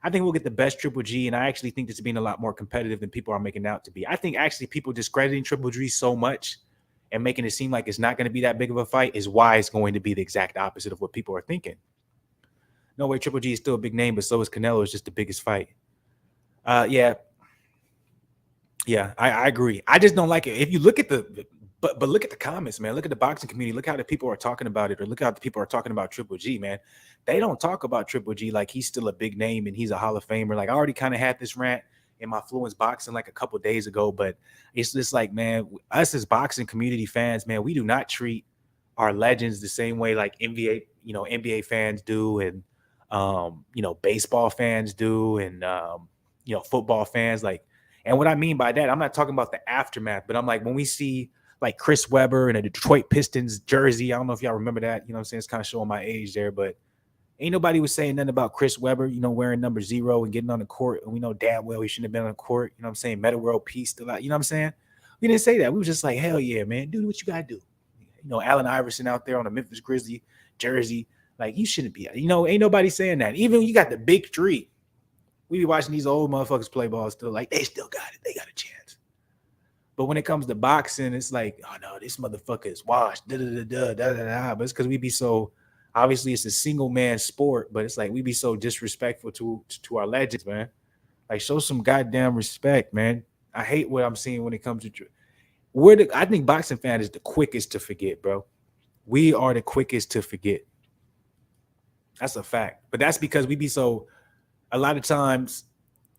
Speaker 1: I think we'll get the best Triple G, and I actually think this is being a lot more competitive than people are making it out to be. I think actually people discrediting Triple G so much and making it seem like it's not going to be that big of a fight is why it's going to be the exact opposite of what people are thinking. No way, Triple G is still a big name, but so is Canelo. It's just the biggest fight. Yeah, I agree. I just don't like it. If you look at but look at the comments, man. Look at the boxing community. Look how the people are talking about it, or look how the people are talking about Triple G, man. They don't talk about Triple G like he's still a big name and he's a Hall of Famer. Like I already kind of had this rant in my Fluenceboxing like a couple of days ago, but it's just like, man, us as boxing community fans, man, we do not treat our legends the same way like NBA fans do, and baseball fans do, and football fans. Like, and what I mean by that, I'm not talking about the aftermath, but I'm like, when we see like Chris Webber in a Detroit Pistons jersey, I don't know if y'all remember that, what I'm saying? It's kind of showing my age there, but ain't nobody was saying nothing about Chris Webber, wearing number 0 and getting on the court. And we know damn well he shouldn't have been on the court. You know what I'm saying? Meta World Peace still out. You know what I'm saying? We didn't say that. We was just like, hell yeah, man, do what you got to do. Allen Iverson out there on the Memphis Grizzly jersey. Like, you shouldn't be, ain't nobody saying that. Even you got the big three. We be watching these old motherfuckers play ball still, like, they still got it. They got a chance. But when it comes to boxing, it's like, oh, no, this motherfucker is washed. But it's because we be so, obviously, it's a single-man sport, but it's like we be so disrespectful to our legends, man. Like, show some goddamn respect, man. I hate what I'm seeing when it comes to I think boxing fan is the quickest to forget, bro. We are the quickest to forget. That's a fact. But that's because we be so, a lot of times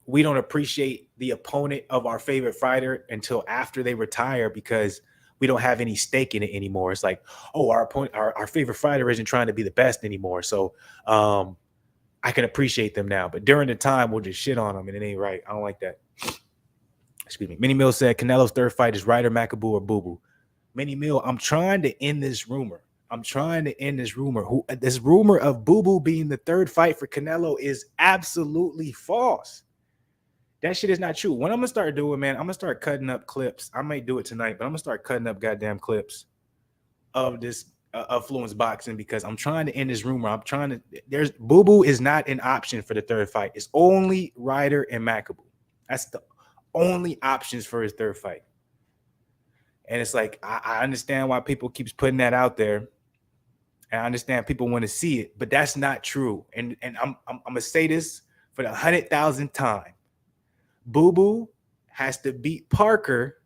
Speaker 1: we don't appreciate the opponent of our favorite fighter until after they retire because we don't have any stake in it anymore. It's like, oh, our opponent, our favorite fighter isn't trying to be the best anymore. So I can appreciate them now. But during the time, we'll just shit on them, and it ain't right. I don't like that. Excuse me. Minnie Mill said Canelo's third fight is Ryder McAboo or Boo Boo. Minnie Mill, I'm trying to end this rumor. This rumor of Boo Boo being the third fight for Canelo is absolutely false. That shit is not true. What I'm gonna start doing, man, I'm gonna start cutting up clips. I might do it tonight, but I'm gonna start cutting up goddamn clips of this of Fluenceboxing because I'm trying to end this rumor. There's Boo Boo is not an option for the third fight. It's only Ryder and McAboo. That's the only options for his third fight. And it's like I understand why people keeps putting that out there. And I understand people want to see it, but that's not true. And I'm gonna say this for the 100,000th time. Boo Boo has to beat Parker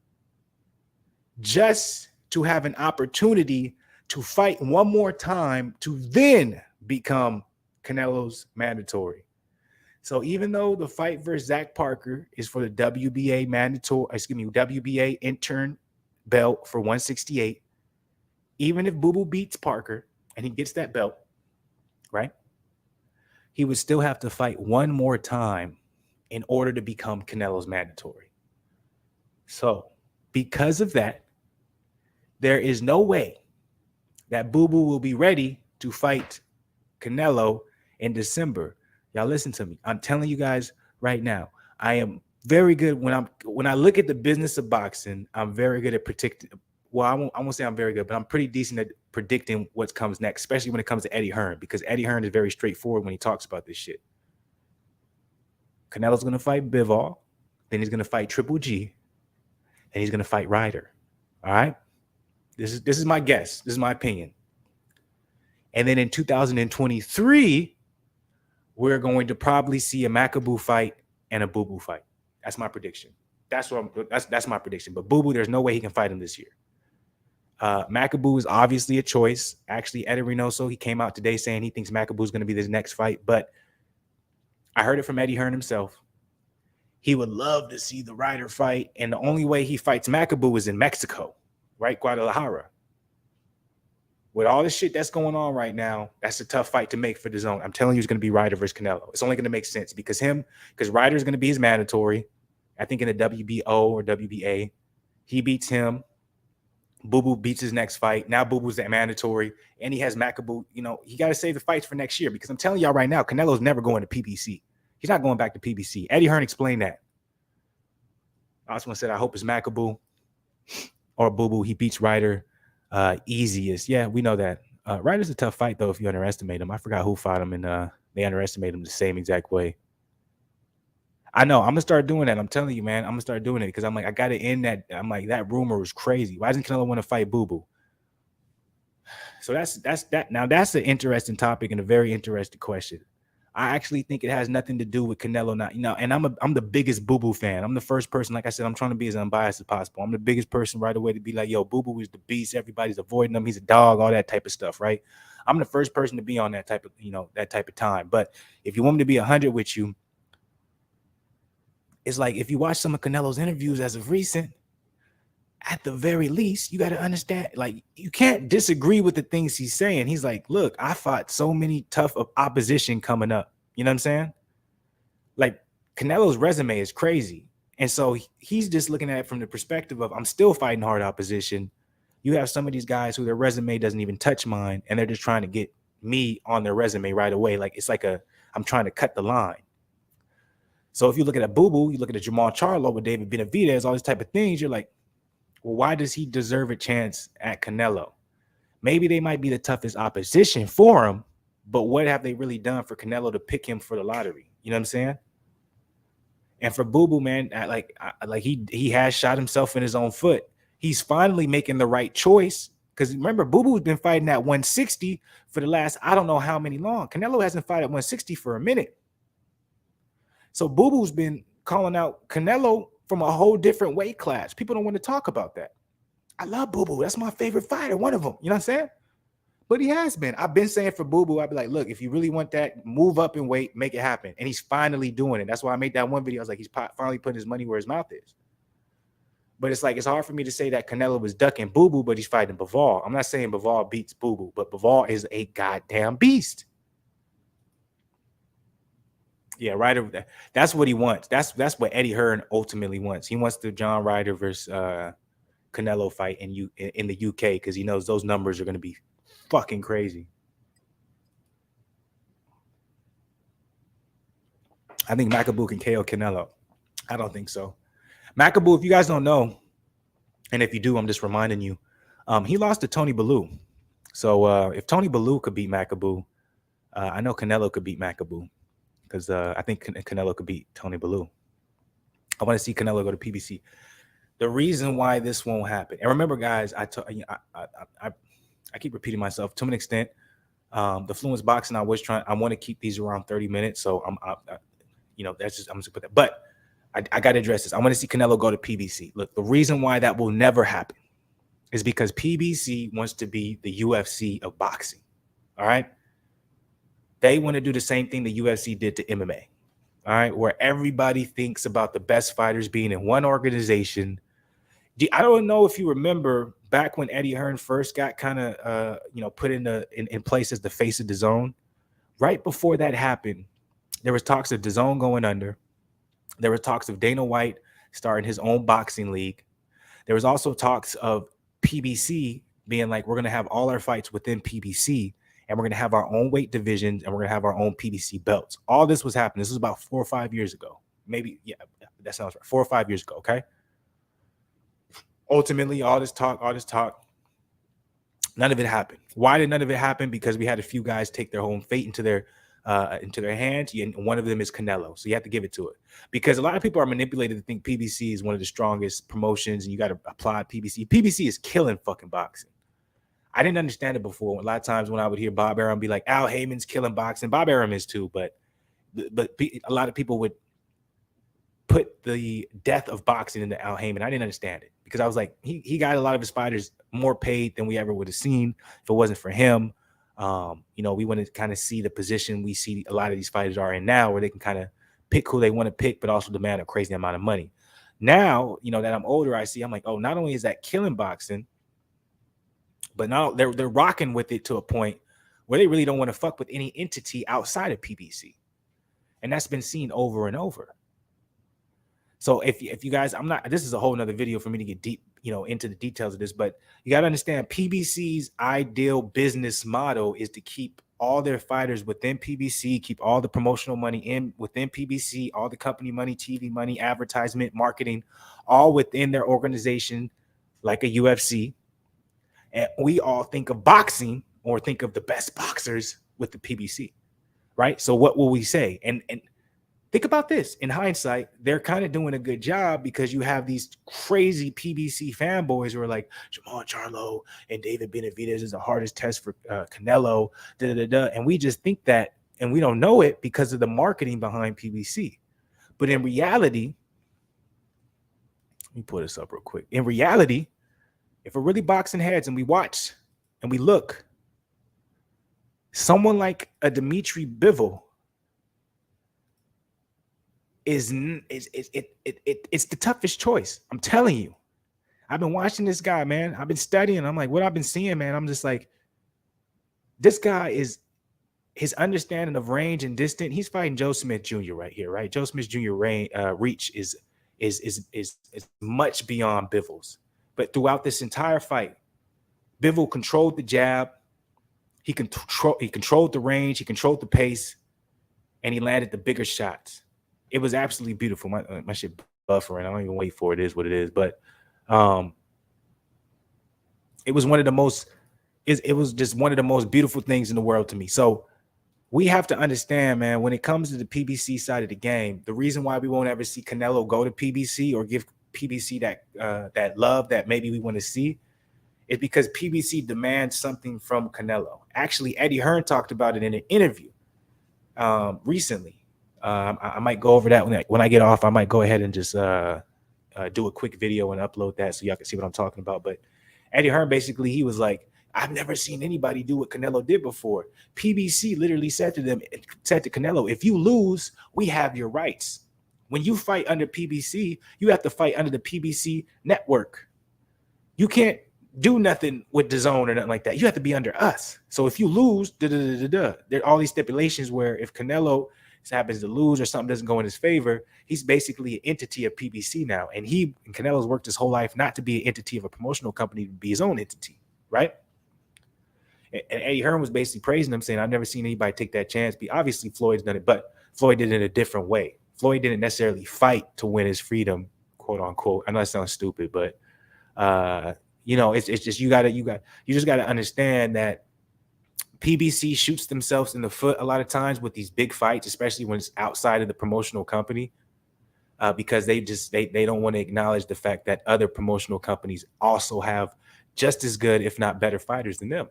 Speaker 1: just to have an opportunity to fight one more time to then become Canelo's mandatory. So even though the fight versus Zach Parker is for the WBA WBA intern belt for 168, even if Boo Boo beats Parker and he gets that belt, right? He would still have to fight one more time in order to become Canelo's mandatory. So because of that, there is no way that Boo Boo will be ready to fight Canelo in December. Y'all listen to me. I'm telling you guys right now, I am very good when I look at the business of boxing. I'm very good at predicting. Well, I won't say I'm very good, but I'm pretty decent at predicting what comes next, especially when it comes to Eddie Hearn, because Eddie Hearn is very straightforward when he talks about this shit. Canelo's going to fight Bivol, then he's going to fight Triple G, and he's going to fight Ryder. All right? This is my guess. This is my opinion. And then in 2023, we're going to probably see a Macaboo fight and a Boo Boo fight. That's my prediction. That's my prediction. But Boo Boo, there's no way he can fight him this year. Macaboo is obviously a choice. Actually, Eddie Reynoso, he came out today saying he thinks Macaboo is going to be this next fight. But I heard it from Eddie Hearn himself. He would love to see the Ryder fight. And the only way he fights Macaboo is in Mexico, right? Guadalajara. With all the shit that's going on right now, that's a tough fight to make for the zone. I'm telling you, it's going to be Ryder versus Canelo. It's only going to make sense because Ryder is going to be his mandatory. I think in the WBO or WBA, he beats him. Boo Boo beats his next fight. Now Boo Boo's that mandatory, and he has Macaboo. You know, he got to save the fights for next year because I'm telling y'all right now, Canelo's never going to PBC. He's not going back to PBC. Eddie Hearn explained that. I also said, I hope it's Macaboo or Boo Boo. He beats Ryder easiest. Yeah, we know that. Ryder's a tough fight, though, if you underestimate him. I forgot who fought him, and they underestimate him the same exact way. I know. I'm going to start doing that. I'm telling you, man. I'm going to start doing it because I'm like, I got to end that. I'm like, that rumor was crazy. Why doesn't Canelo want to fight Boo Boo? So that's that. Now, that's an interesting topic and a very interesting question. I actually think it has nothing to do with Canelo not, and I'm the biggest Boo Boo fan. I'm the first person, like I said, I'm trying to be as unbiased as possible. I'm the biggest person right away to be like, yo, Boo Boo is the beast. Everybody's avoiding him. He's a dog, all that type of stuff, right? I'm the first person to be on that type of time. But if you want me to be 100 with you, it's like if you watch some of Canelo's interviews as of recent, at the very least, you got to understand, like, you can't disagree with the things he's saying. He's like, look, I fought so many tough opposition coming up. You know what I'm saying? Like, Canelo's resume is crazy. And so he's just looking at it from the perspective of, I'm still fighting hard opposition. You have some of these guys who their resume doesn't even touch mine, and they're just trying to get me on their resume right away. Like, it's like I'm trying to cut the line. So if you look at a Boo Boo, you look at a Jamal Charlo with David Benavidez, all these type of things, you're like, well, why does he deserve a chance at Canelo? Maybe they might be the toughest opposition for him, but what have they really done for Canelo to pick him for the lottery? You know what I'm saying? And for Boo Boo, man, he has shot himself in his own foot. He's finally making the right choice because remember, Boo Boo's been fighting at 160 for the last I don't know how many long. Canelo hasn't fought at 160 for a minute. So Boo Boo's been calling out Canelo from a whole different weight class. People don't want to talk about that. I love Boo Boo. That's my favorite fighter, one of them. You know what I'm saying? But he has been. I've been saying for Boo Boo, I'd be like, look, if you really want that, move up in weight, make it happen. And he's finally doing it. That's why I made that one video. I was like, he's finally putting his money where his mouth is. But it's like, it's hard for me to say that Canelo was ducking Boo Boo, but he's fighting Bivol. I'm not saying Bivol beats Boo Boo, but Bivol is a goddamn beast. Yeah, Ryder. That's what he wants. That's what Eddie Hearn ultimately wants. He wants the John Ryder versus Canelo fight in the UK because he knows those numbers are going to be fucking crazy. I think Macaboo can KO Canelo. I don't think so. Macaboo, if you guys don't know, and if you do, I'm just reminding you, he lost to Tony Bellew. So if Tony Bellew could beat Macaboo, I know Canelo could beat Macaboo. Because I think Canelo could beat Tony Bellew. I want to see Canelo go to PBC. The reason why this won't happen, and remember, guys, I keep repeating myself to an extent. The Fluenceboxing, I want to keep these around 30 minutes. So I'm just put that. But I got to address this. I want to see Canelo go to PBC. Look, the reason why that will never happen is because PBC wants to be the UFC of boxing. All right. They want to do the same thing the UFC did to MMA, all right, where everybody thinks about the best fighters being in one organization. I don't know if you remember back when Eddie Hearn first got kind of, put in place as the face of DAZN. Right before that happened, there was talks of DAZN going under. There were talks of Dana White starting his own boxing league. There was also talks of PBC being like, we're going to have all our fights within PBC, and we're going to have our own weight divisions, and we're going to have our own PBC belts. All this was happening. This was about 4 or 5 years ago. Maybe, yeah, that sounds right. 4 or 5 years ago, okay? Ultimately, all this talk, none of it happened. Why did none of it happen? Because we had a few guys take their own fate into their hands, and one of them is Canelo. So you have to give it to it, because a lot of people are manipulated to think PBC is one of the strongest promotions, and you got to applaud PBC. PBC is killing fucking boxing. I didn't understand it before. A lot of times when I would hear Bob Arum be like, Al Heyman's killing boxing, Bob Arum is too, but a lot of people would put the death of boxing into Al Heyman. I didn't understand it, because I was like, he got a lot of his fighters more paid than we ever would have seen if it wasn't for him. We want to kind of see the position we see a lot of these fighters are in now, where they can kind of pick who they want to pick, but also demand a crazy amount of money. Now, that I'm older, I'm like, oh, not only is that killing boxing, but now they're rocking with it to a point where they really don't want to fuck with any entity outside of PBC. And that's been seen over and over. So if you guys, this is a whole nother video for me to get deep, into the details of this, but you got to understand PBC's ideal business model is to keep all their fighters within PBC, keep all the promotional money within PBC, all the company money, TV money, advertisement, marketing, all within their organization, like a UFC. And we all think of boxing, or think of the best boxers with the PBC, right? So what will we say? And think about this. In hindsight, they're kind of doing a good job, because you have these crazy PBC fanboys who are like, Jamal Charlo and David Benavidez is the hardest test for Canelo, and we just think that, and we don't know it because of the marketing behind PBC. But in reality, let me pull this up real quick. In reality, if we're really boxing heads and we watch and we look, someone like a Dmitry Bivol it's the toughest choice. I'm telling you. I've been watching this guy, man. I've been studying. I'm like, what I've been seeing, man. I'm just like, this guy is, his understanding of range and distance. He's fighting Joe Smith Jr. right here, right? Joe Smith Jr. reach is much beyond Bivol's. But throughout this entire fight, Bivol controlled the jab. He controlled the range. He controlled the pace, and he landed the bigger shots. It was absolutely beautiful. My shit buffering. I don't even wait for it. It is what it is. But it was one of the most. It was just one of the most beautiful things in the world to me. So we have to understand, man, when it comes to the PBC side of the game, the reason why we won't ever see Canelo go to PBC or give PBC that love that maybe we want to see is because PBC demands something from Canelo. Actually, Eddie Hearn talked about it in an interview recently. I might go over that when I get off. I might go ahead and just do a quick video and upload that so y'all can see what I'm talking about. But Eddie Hearn, basically, he was like, I've never seen anybody do what Canelo did before. PBC literally said to Canelo, if you lose, we have your rights. When you fight under PBC, you have to fight under the PBC network. You can't do nothing with DAZN or nothing like that. You have to be under us. So if you lose, there are all these stipulations where if Canelo happens to lose or something doesn't go in his favor, he's basically an entity of PBC now. And Canelo's worked his whole life not to be an entity of a promotional company, to be his own entity, right? And Eddie Hearn was basically praising him, saying, I've never seen anybody take that chance. Obviously, Floyd's done it, but Floyd did it in a different way. Floyd didn't necessarily fight to win his freedom, quote unquote. I know that sounds stupid, but it's just you just gotta understand that PBC shoots themselves in the foot a lot of times with these big fights, especially when it's outside of the promotional company, because they don't want to acknowledge the fact that other promotional companies also have just as good, if not better, fighters than them.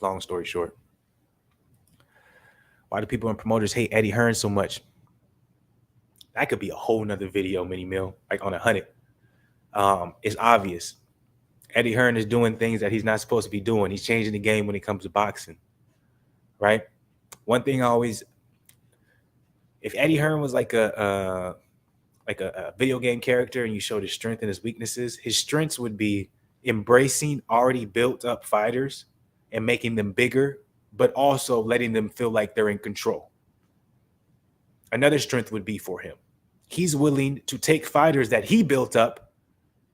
Speaker 1: Long story short, why do people and promoters hate Eddie Hearn so much? That could be a whole nother video, Mini Mill, like on 100. It's obvious. Eddie Hearn is doing things that he's not supposed to be doing. He's changing the game when it comes to boxing, right? One thing if Eddie Hearn was like a video game character and you showed his strength and his weaknesses, his strengths would be embracing already built up fighters and making them bigger, but also letting them feel like they're in control. another strength would be for him. He's willing to take fighters that he built up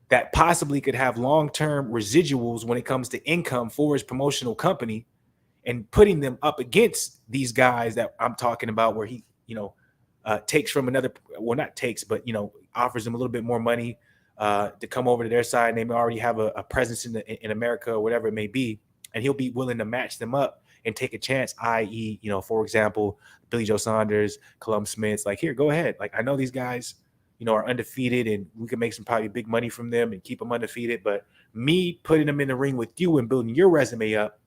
Speaker 1: that possibly could have long-term residuals when it comes to income for his promotional company, and putting them up against these guys that I'm talking about, where he, takes from another, well, not takes, but, offers them a little bit more money to come over to their side. And they may already have a presence in America or whatever it may be. And he'll be willing to match them up and take a chance, i.e., for example, Billy Joe Saunders, Callum Smith's, like, here, go ahead. Like, I know these guys, are undefeated, and we can make some probably big money from them and keep them undefeated. But me putting them in the ring with you and building your resume up,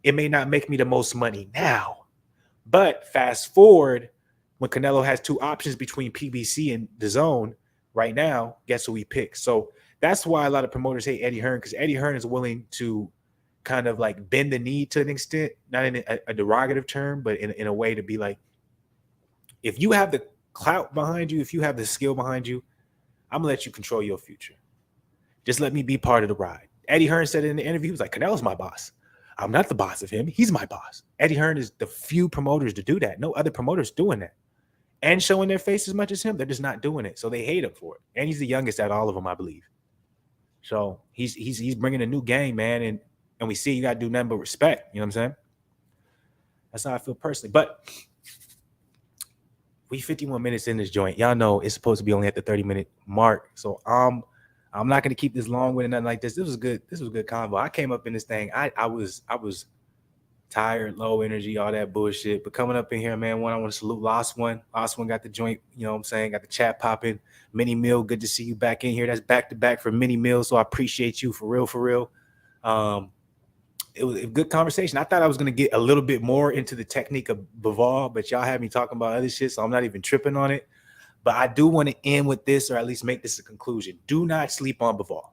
Speaker 1: it may not make me the most money now. But fast forward, when Canelo has two options between PBC and the Zone right now, guess who he picks? So that's why a lot of promoters hate Eddie Hearn, because Eddie Hearn is willing to kind of like bend the knee to an extent, not in a derogative term, but in a way to be like, if you have the clout behind you, if you have the skill behind you, I'm gonna let you control your future. Just let me be part of the ride. Eddie Hearn said in the interview, he was like, Canelo's my boss. I'm not the boss of him. He's my boss. Eddie Hearn is the few promoters to do that. No other promoters doing that and showing their face as much as him. They're just not doing it. So they hate him for it. And he's the youngest out of all of them, I believe. So he's bringing a new game, man. And we see you got to do nothing but respect. You know what I'm saying? That's how I feel personally. But we 51 minutes in this joint. Y'all know it's supposed to be only at the 30-minute mark. So I'm not gonna keep this long with nothing like this. This was good. This was a good convo. I came up in this thing. I was tired, low energy, all that bullshit. But coming up in here, man, I want to salute Lost One. Lost One got the joint, you know what I'm saying? Got the chat popping. Mini Mill, good to see you back in here. That's back to back for Mini Mill. So I appreciate you for real, for real. It was a good conversation. I thought I was going to get a little bit more into the technique of Bivol, but y'all had me talking about other shit, so I'm not even tripping on it. But I do want to end with this, or at least make this a conclusion. Do not sleep on Bivol.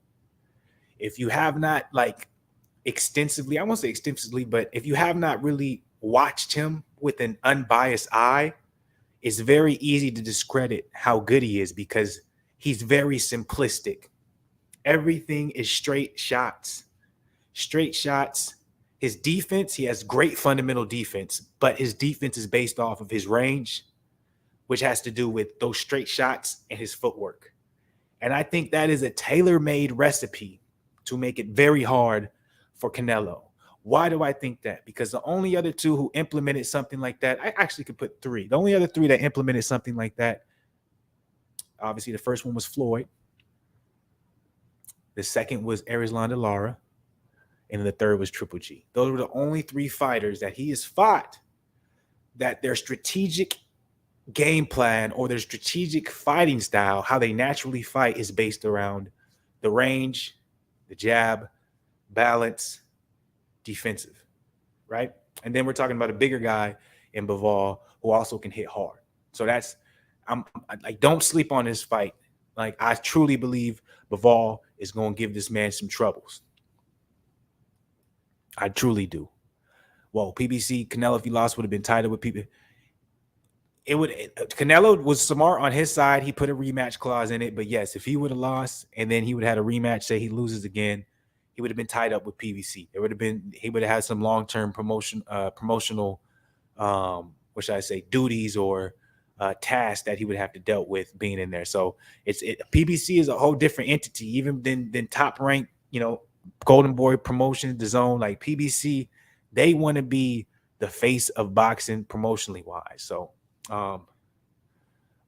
Speaker 1: If you have not, like, extensively, I won't say extensively, but if you have not really watched him with an unbiased eye, it's very easy to discredit how good he is, because he's very simplistic. Everything is straight shots. Straight shots. His defense, he has great fundamental defense, but his defense is based off of his range, which has to do with those straight shots and his footwork. And I think that is a tailor-made recipe to make it very hard for Canelo. Why do I think that? Because the only other two who implemented something like that, I actually could put three. The only other three that implemented something like that, obviously the first one was Floyd. The second was Erislandy Lara. And the third was Triple G. Those were the only three fighters that he has fought that their strategic game plan or their strategic fighting style, how they naturally fight, is based around the range, the jab, balance, defensive, right? And then we're talking about a bigger guy in Bivol who also can hit hard. So that's, I'm like, don't sleep on this fight. Like, I truly believe Bivol is going to give this man some troubles. I truly do. Well, PBC, Canelo, if he lost, would have been tighter with people. Canelo was smart on his side. He put a rematch clause in it. But yes, if he would have lost and then he would have had a rematch, say he loses again, he would have been tied up with PBC. He would have had some long-term promotional, what should I say, duties or tasks that he would have to dealt with being in there. So PBC is a whole different entity, even than top ranked, Golden Boy Promotions, the Zone, like PBC, they want to be the face of boxing promotionally wise. So I'm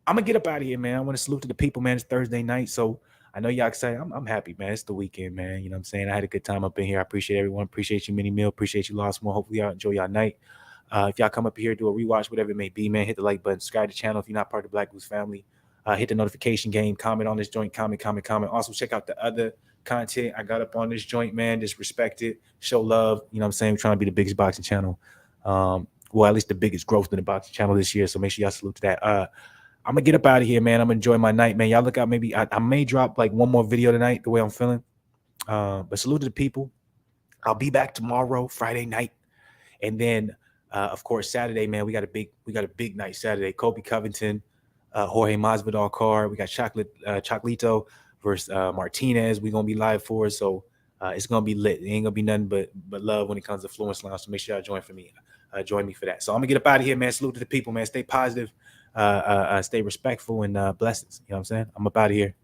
Speaker 1: gonna get up out of here, man. I want to salute to the people, man. It's Thursday night, so I know y'all excited. I'm happy, man. It's the weekend, man. You know what I'm saying? I had a good time up in here. I appreciate everyone. Appreciate you, Mini Meal. Appreciate you, Lost One. Hopefully y'all enjoy y'all night. If y'all come up here, do a rewatch, whatever it may be, man, hit the like button, subscribe to the channel if you're not part of the Black Goose family. Hit the notification game, comment on this joint, comment. Also check out the other content I got up on this joint, man. Just respect it, show love. You know what I'm saying? We're trying to be the biggest boxing channel. Well, at least the biggest growth in the boxing channel this year. So make sure y'all salute to that. I'm gonna get up out of here, man. I'm gonna enjoy my night, man. Y'all look out. Maybe I may drop like one more video tonight, the way I'm feeling. But salute to the people. I'll be back tomorrow, Friday night, and then of course Saturday, man. We got a big night Saturday. Kobe Covington, Jorge Masvidal card. We got Chocolito versus Martinez. We're gonna be live for it, so it's gonna be lit. It ain't gonna be nothing but love when it comes to Fluence Lounge. So make sure y'all join me for that. So I'm gonna get up out of here, man. Salute to the people, man. Stay positive. Stay respectful and blessings. You know what I'm saying? I'm up out of here.